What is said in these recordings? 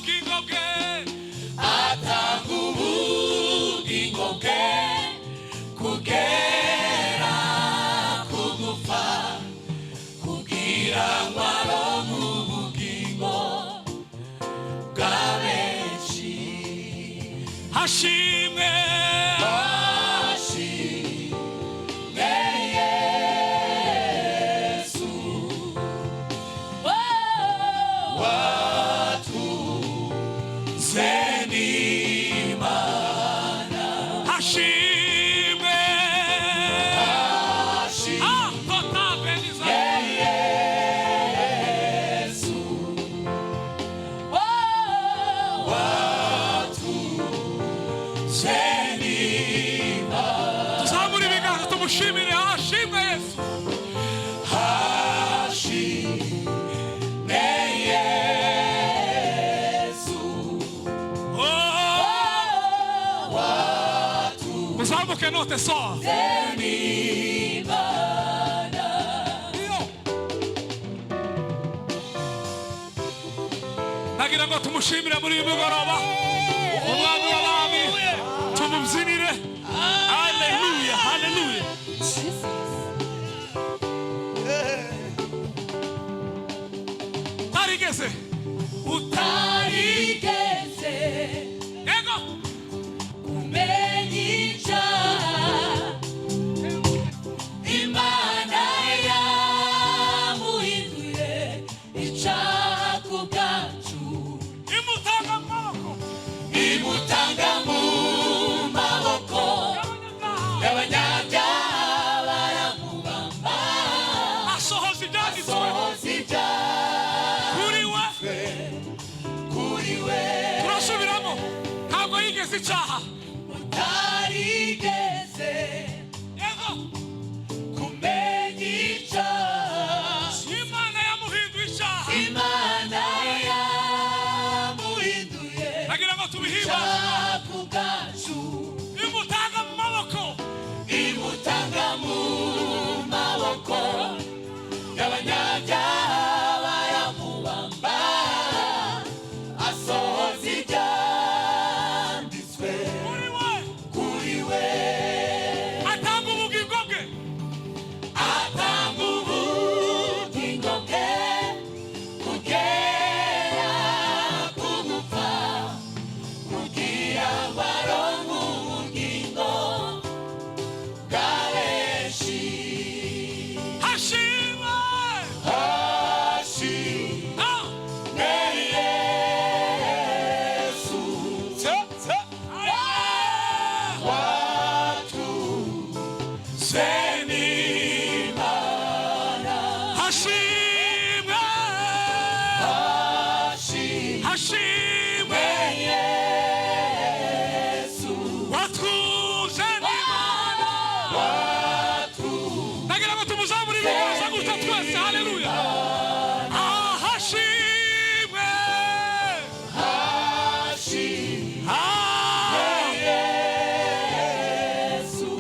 ubugingo bwe atanga ubugingo bwe kugera kugupfa kugira ngo aronke ubugingo bwa benshi. hashimwe Shimmy, Hashim, Yesu. Hashim, Yesu. Oh, muzamuke note so. Nagira ngo tumushimire muri uyu mugoroba. Umwami w'abami tumubyinire. Hallelujah, hallelujah. Utarigeze yego kumenya icyaha Imana yamuhinduye icyaha ku bwacu imutanga mu maboko y'abanyabyaha baramubamba asohoza ibyanditswe kuri we turasubiramo ntabwo yigeze icyaha utarigeze yego kumenya icyaha Imana yamuhinduye icyaha Imana yamuhinduye nagira ngo tubihimbaze icyaha ku bwacu imutanga mu maboko y'abanyabyaha baramubamba asohoza ibyanditswe kuri we atanga ubugingo bwe kugera kugupfa kugira ngo aronke ubugingo bwa benshi. hashimwe Yesu watuzeni Imana. hashimwe hashimwe Yesu watwuze n'Imana nagira ngo tumuzamure ibiganza gutya twese haleluya hashimwe Yesu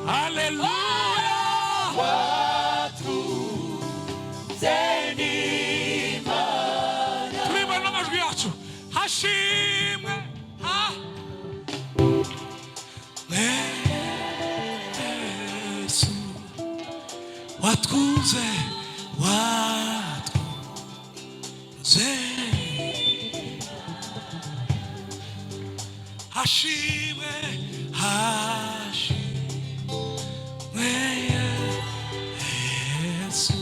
haleluya watuzeni Imana. turibana n'amajwi yacu hashimwe Yesu watwuze hashimwe Yesu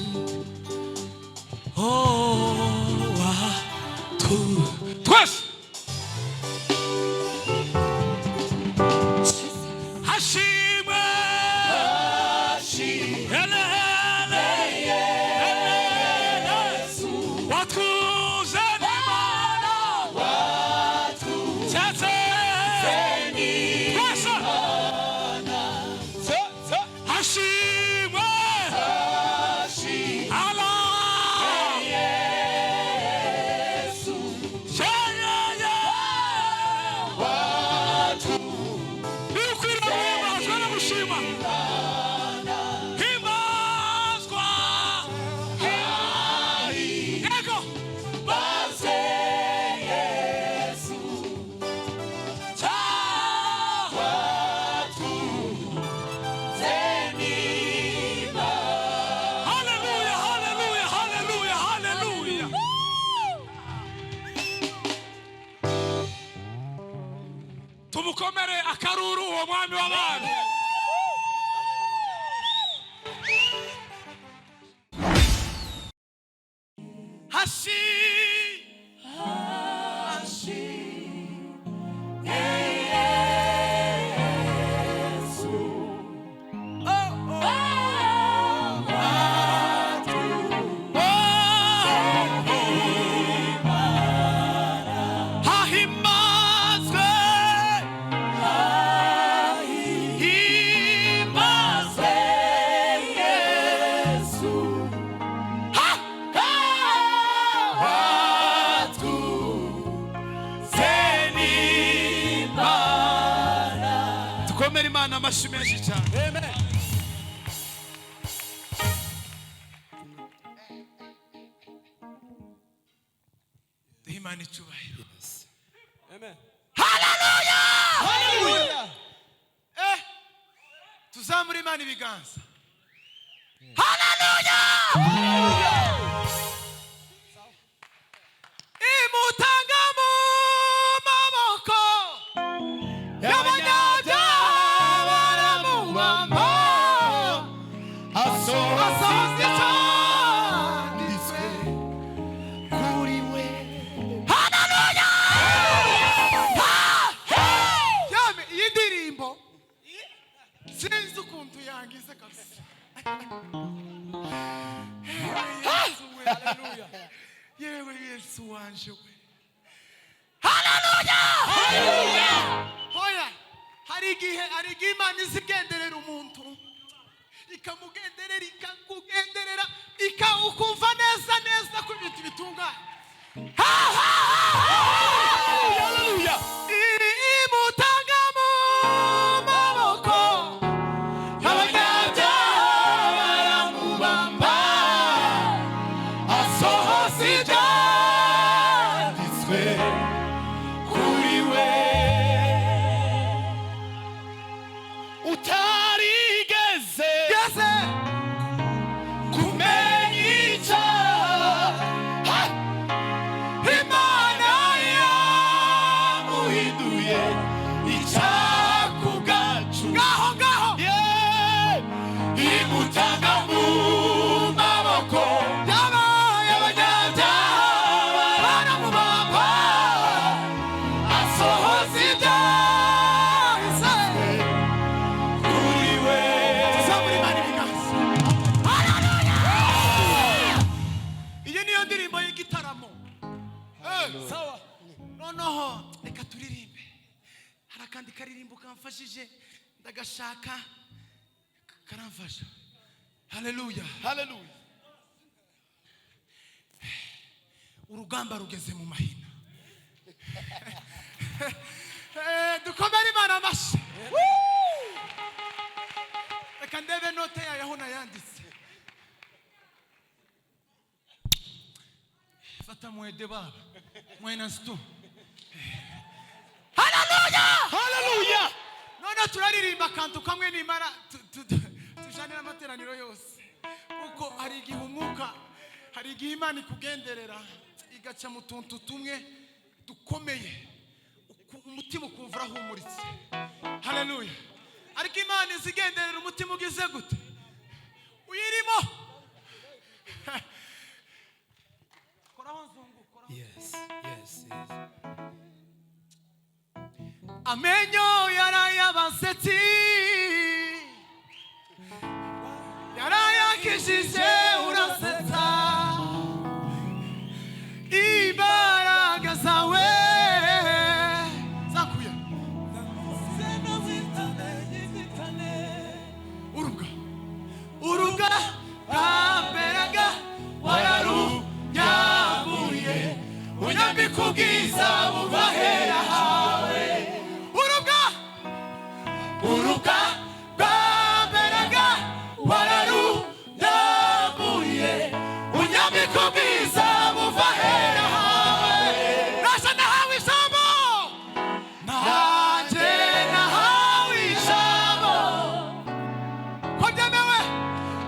twese hashimwe watwuze n'Imana hashimwe tumukomere akaruru uwo mwami w'abami. Tukomere Imana amashyi menshi cyane. Amen. Imana icyubahiro. Amen. Hallelujah! Hallelujah! Tuzamure Imana ibiganza. Hallelujah! Hallelujah! Imutanga mu maboko y'abanyabyaha baramubamba, asohoza icyanditswe kuri we. Hallelujah! Yame iyi ndirimbo sinzi ukuntu yangize kabisa. Hallelujah! Yewe Yesu wanje we. Hallelujah! Hallelujah! Hoya, hari igihe Imana izigenderera umuntu ikamugenderera ikakugenderera ukumva neza neza ko ibintu bitunganye. Hallelujah! Imutanga mu maboko y'abanyabyaha baramubamba, asohoza ibyanditswe kuri we. Utarigeze kumenya icyaha, Imana yamuhinduye icyaha ku bwacu. Imutanga mu maboko y'abanyabyaha baramubamba, asohoza ibyanditswe kuri we. Tuzamure Imana ibiganza. Hallelujah! Iyi niyo ndirimbo y'igitaramo. Sawa. Noneho reka turirimbe. Hari akandi karirimbo kamfashije ndagashaka karamfasha. Hallelujah. Hallelujah. Urugamba rugeze mu mahina. Dukomere Imana amashyi. Reka ndebe note yayo aho nayanditse. Fata mwede baba. Mwena stu. Hallelujah! Hallelujah! None turaririmba kantu kamwe nimara tujanira amateraniro yose. Kuko hari igihe umwuka, hari igihe Imana ikugenderera igaca mu tuntu tumwe dukomeye, umutima ukumva urahumuritse. Hallelujah! Ariko Imana izigenderera umutima ugize gute? Uyirimo. Yes, yes, yes. Amenyo yarayabasetsi, yarayakishije urasetsa, imbaraga zawe zakuye uruga rwamberaga wararunyamuye, unyambika ubwiza buva hera hawe. Uruga rwamberaga wararunyamuye, unyambika ubwiza buva hera hawe. Nasa nahawe ijambo, nanjye nahawe ijambo,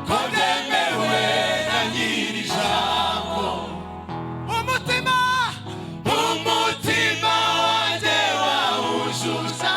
ko byemewe na nyiri ijambo. Umutima wanjye wawuzuza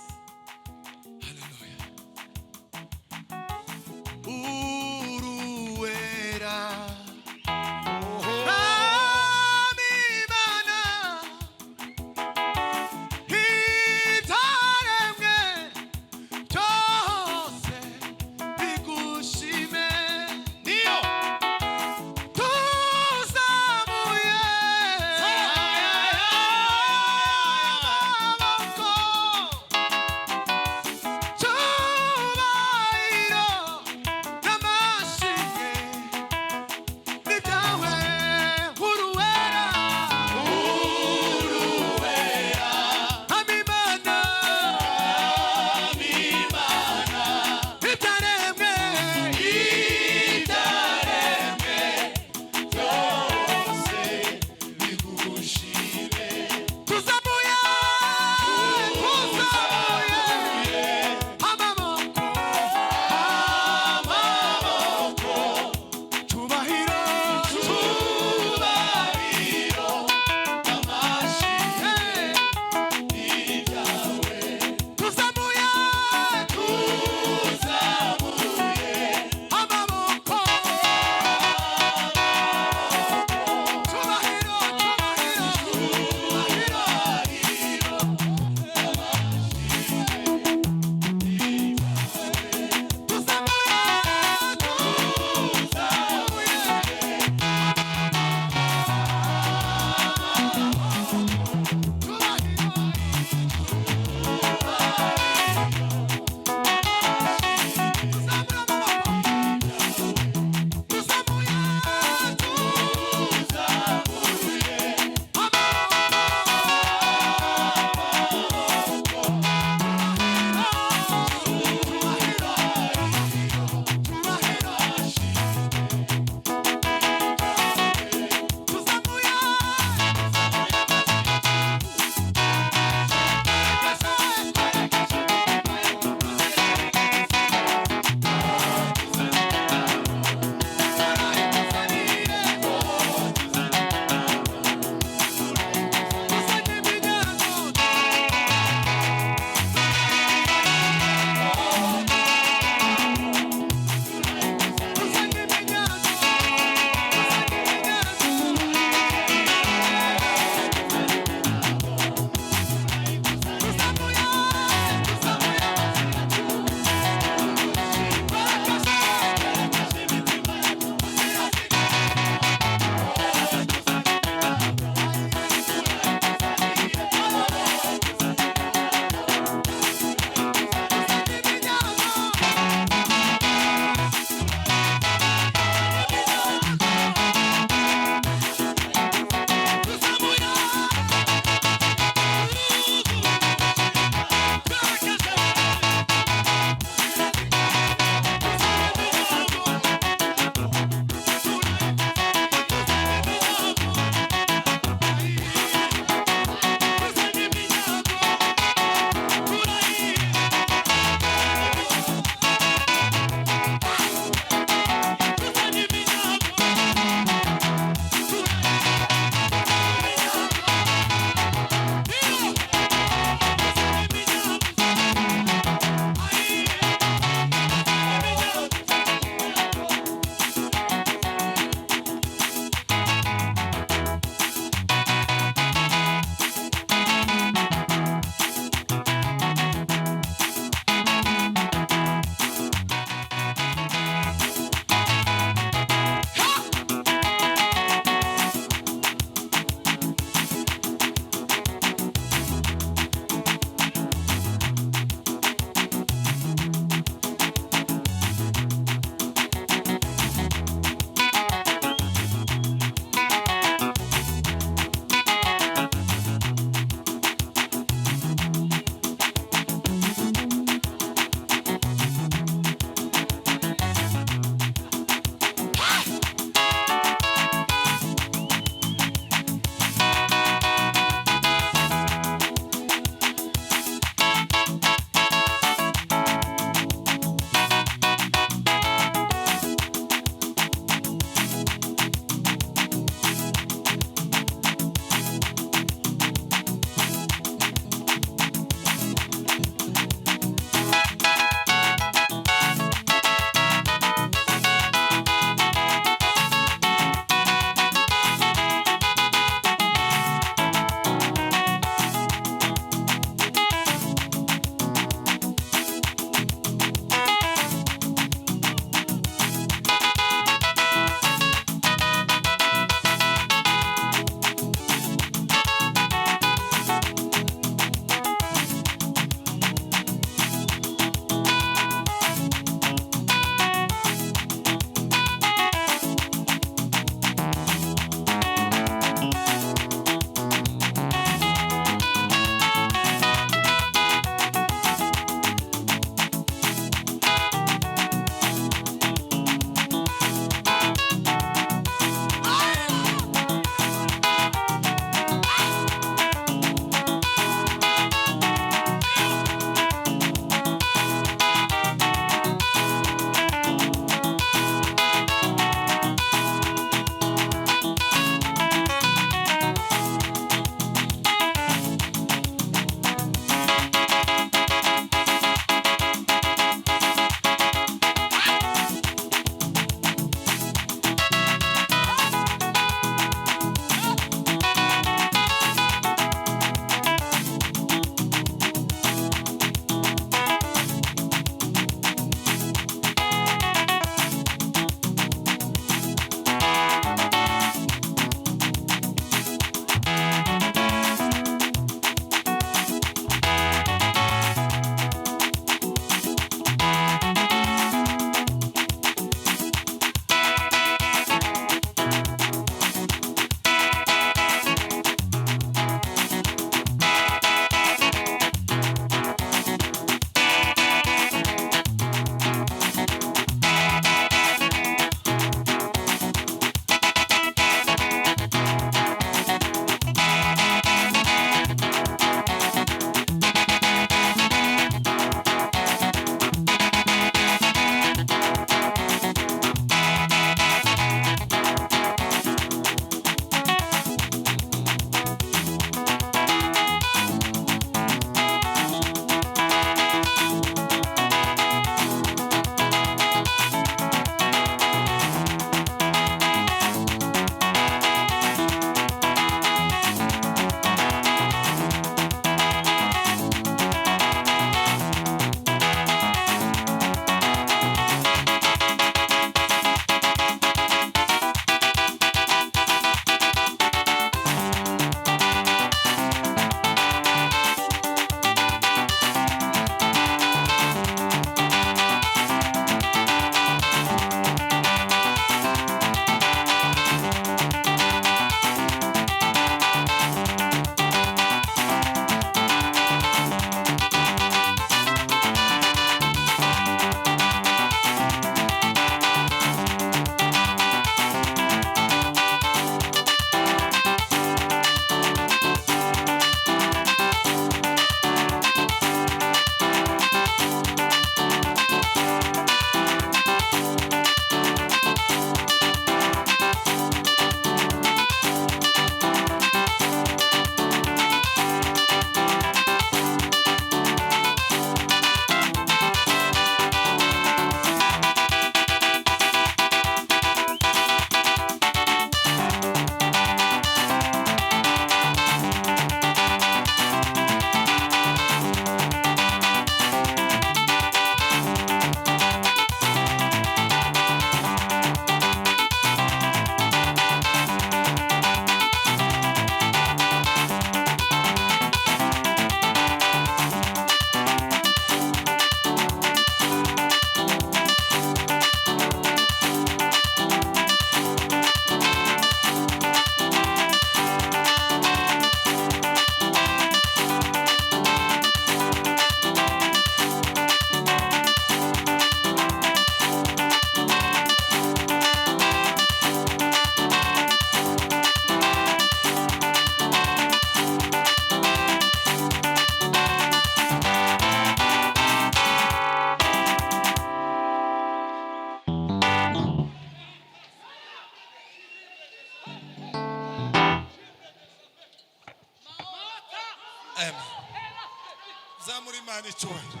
Imana icyubahiro.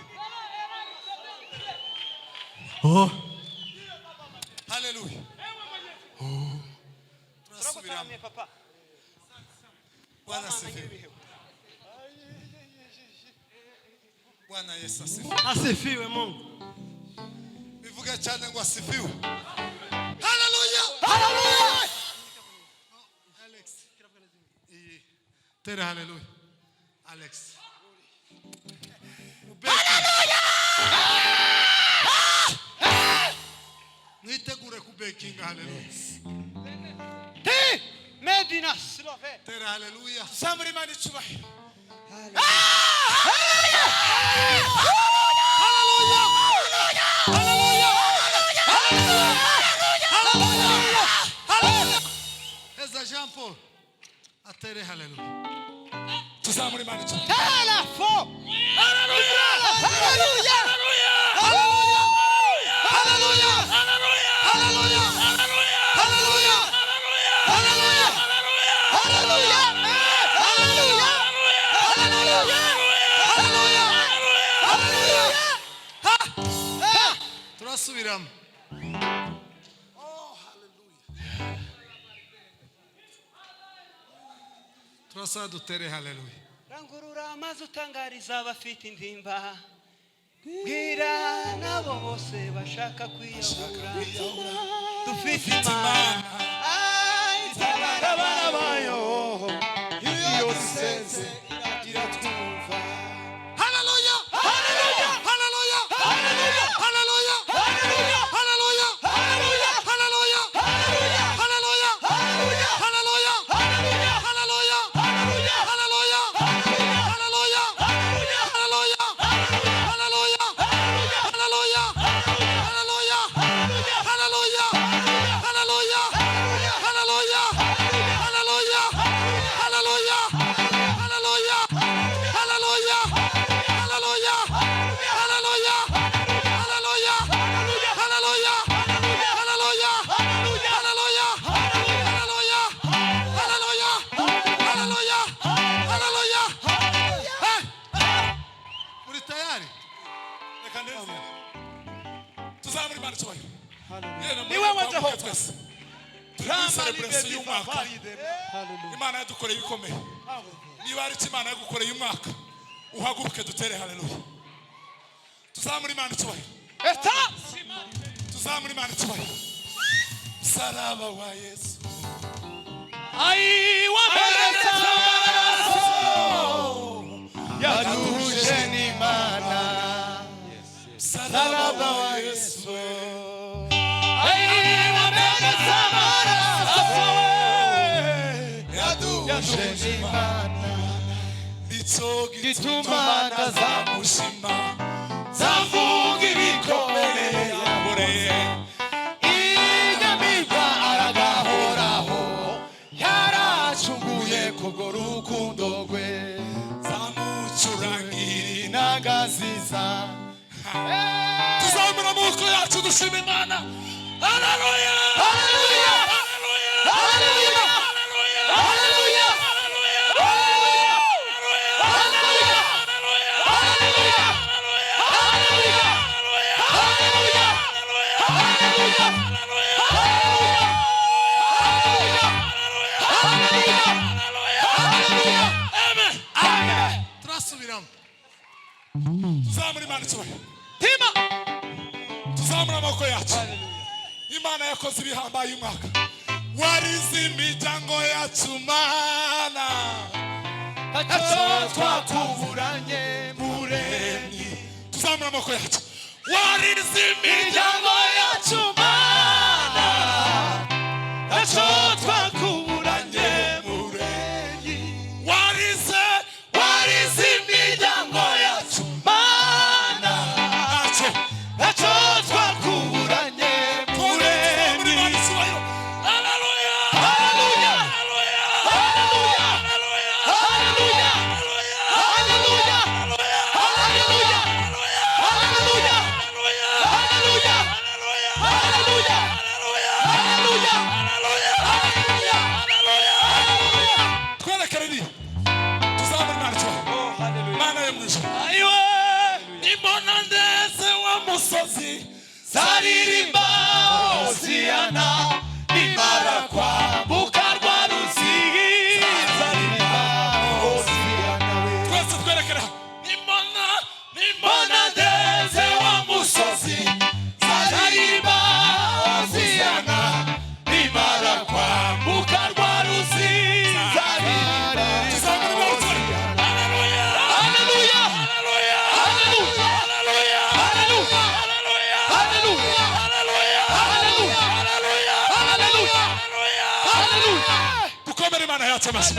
Oh. Haleluya. Turasubiramo. Bwana asifiwe. Bwana Yesu asifiwe. Asifiwe Mungu. Bivuga cyane ngo asifiwe. Haleluya. Hallelujah. Alex. Tere haleluya. Alex. Haleluya. Nitegure kubekinga haleluya. Medina Slove. Tere haleluya. Zamuri Imana icyubahiro. Eza Jean Paul. Atere haleluya. Tuzamuri Imana icyubahiro. Telefo. Hallelujah. Hallelujah. Hallelujah. Hallelujah. Hallelujah. Hallelujah. Hallelujah. Hallelujah. Turasubiramo. Turasaba dutere haleluya. Rangurura amazi utangariza abafite intimba. Bwira nabo bose bashaka kwiyahura. Dufite Imana. Itabara abana bayo. Iyo dusenze iratwumva. Haleluya. Haleluya. Haleluya. Hallelujah. Haleluya. Hallelujah. Haleluya. Hallelujah. Haleluya. Hallelujah. Haleluya. Hallelujah. Haleluya. Hallelujah. Haleluya. Hallelujah. Haleluya. Hallelujah. Haleluya. Hallelujah. Haleluya. Haleluya. Haleluya. Haleluya. Haleluya. Haleluya. Haleluya. Haleluya. Haleluya. Haleluya. Haleluya. Haleluya. Haleluya. Haleluya. Haleluya. Haleluya. Haleluya. Haleluya. Hey! Muri tayari? Reka neza. Tuzamuri Imana icyubahiro. Ni wewe Jehova. Turi celebration y'umwaka. Imana yadukoreye ibikomeye. Niba ari Imana yagukoreye umwaka, uhaguruke dutere haleluya. Tuzamuri Imana icyubahiro. Eta. Tuzamuri Imana icyubahiro. Salama wa Yesu. Ai wamereza amaraso. Yaduhuje n'Imana. Salama wa Yesu. Ai wamereza amaraso. Yaduhuje n'Imana. Nico Gituma ndazamushima. Zavuga ibikomeye yakoreye. inyamibwa aragahoraho. Yaracunguye kubwo rukundo rwe. Zamucurangira Inanga nziza. tuzamura amaboko yacu dushima Imana. Haleluya. Haleluya. Haleluya. Haleluya. Haleluya. Turasubiramo. Tuzamura Imana icyubahiro. Tima. Tuzamura amaboko yacu. Imana yakoze ibihambaye umwaka. Warize imiryango yacu Mana. Ntacyo twakuburanye muremyi. Tuzamura amaboko yacu. Warize imiryango Imiryango yacu Mana. Ntacyo twakuburanye muremyi. warize Imiryango yacu Mana. ntacyo. Ntacyo twakuburanye Tuzamura muremyi. Imana icyubahiro. Haleluya. Haleluya. Haleluya. Haleluya. Haleluya. Haleluya. Haleluya. Haleluya. musozi zaririmba Hoziyana nimara kwambuka rwa ruzi zaririmba Hoziyana twese twerekera nimona ndeze wa musozi zaririmba Hoziyana nimara kwambuka rwa ruzi zaririmba dukomere Imana yacu amashyi.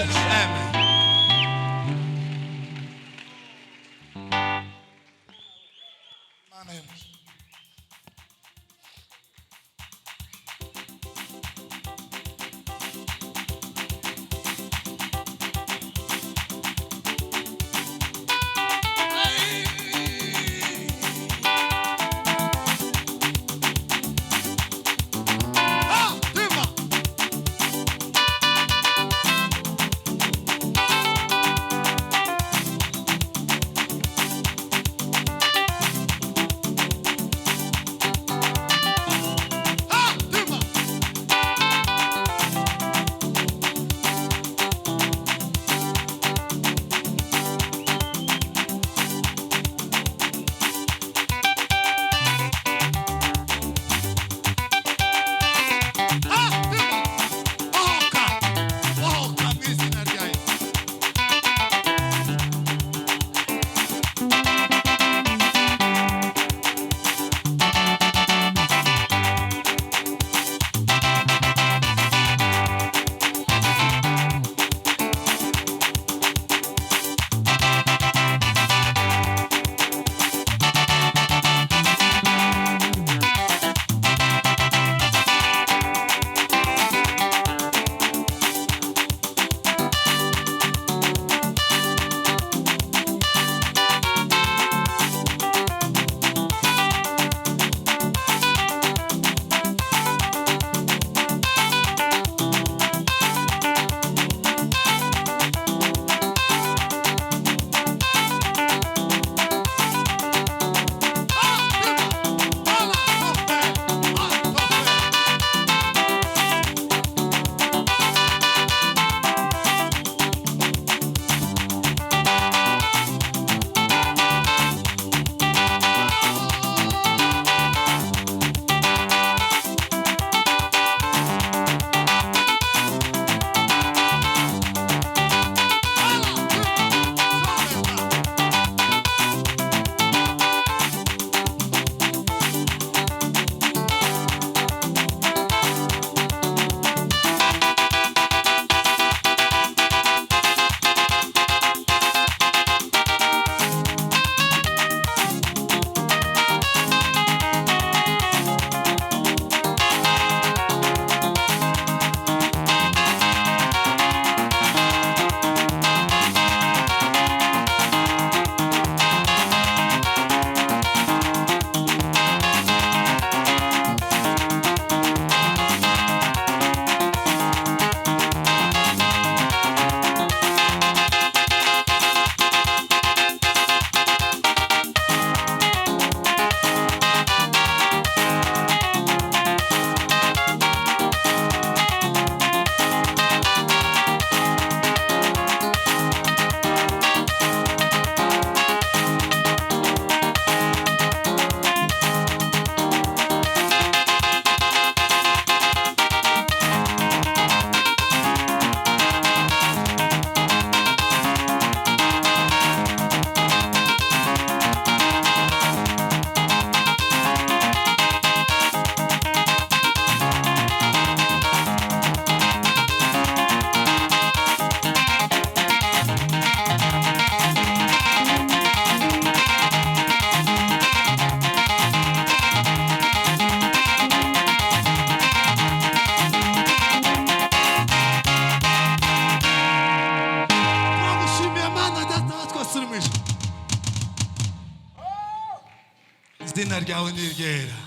izina ryawe niryera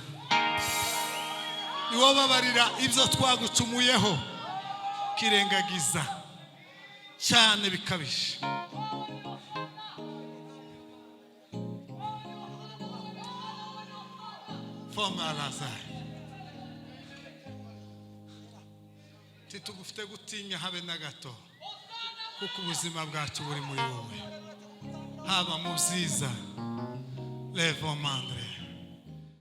niwo babarira ibyo twagucumuyeho kirengagiza cyane bikabije. Foma Lazare. Titugufite gutinya habe na gato. Kuko ubuzima bwacu buri muri wowe. Haba mu byiza. Levo mandre.